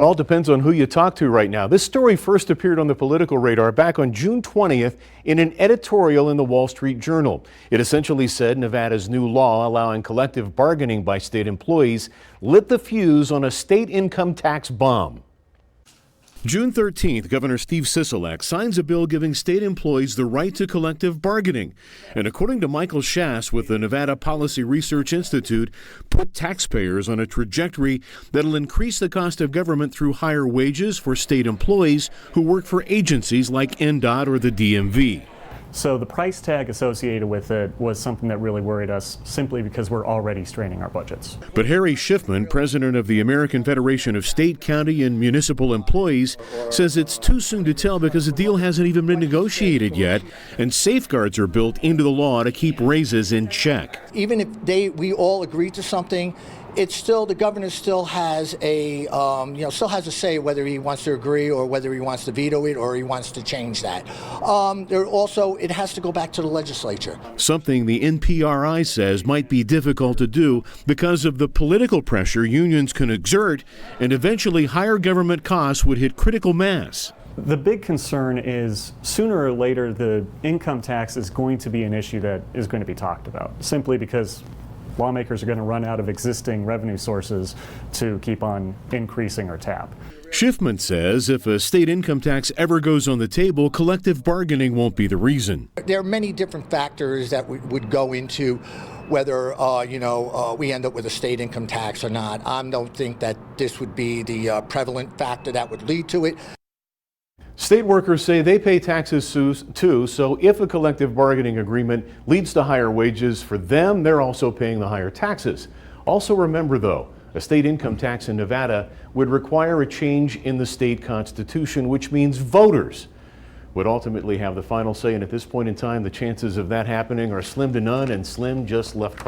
All depends on who you talk to right now. This story first appeared on the political radar back on June 20th in an editorial in the Wall Street Journal. It essentially said Nevada's new law allowing collective bargaining by state employees lit the fuse on a state income tax bomb. June 13th, Governor State Sisolak signs a bill giving state employees the right to collective bargaining. And according to Michael Schaus with the Nevada Policy Research Institute, put taxpayers on a trajectory that'll increase the cost of government through higher wages for state employees who work for agencies like NDOT or the DMV. So the price tag associated with it was something that really worried us simply because we're already straining our budgets. But Harry Schiffman, president of the American Federation of State, County, and Municipal Employees, says it's too soon to tell because the deal hasn't even been negotiated yet, and safeguards are built into the law to keep raises in check. Even if we all agree to something, it's still, the governor still has a say whether he wants to agree or whether he wants to veto it or he wants to change that. It has to go back to the legislature. Something the NPRI says might be difficult to do because of the political pressure unions can exert, and eventually higher government costs would hit critical mass. The big concern is sooner or later the income tax is going to be an issue that is going to be talked about, simply because lawmakers are going to run out of existing revenue sources to keep on increasing our tab. Schiffman says if a state income tax ever goes on the table, collective bargaining won't be the reason. There are many different factors that would go into whether we end up with a state income tax or not. I don't think that this would be the prevalent factor that would lead to it. State workers say they pay taxes too, so if a collective bargaining agreement leads to higher wages for them, they're also paying the higher taxes. Also remember though, a state income tax in Nevada would require a change in the state constitution, which means voters would ultimately have the final say, and at this point in time, the chances of that happening are slim to none, and Slim just left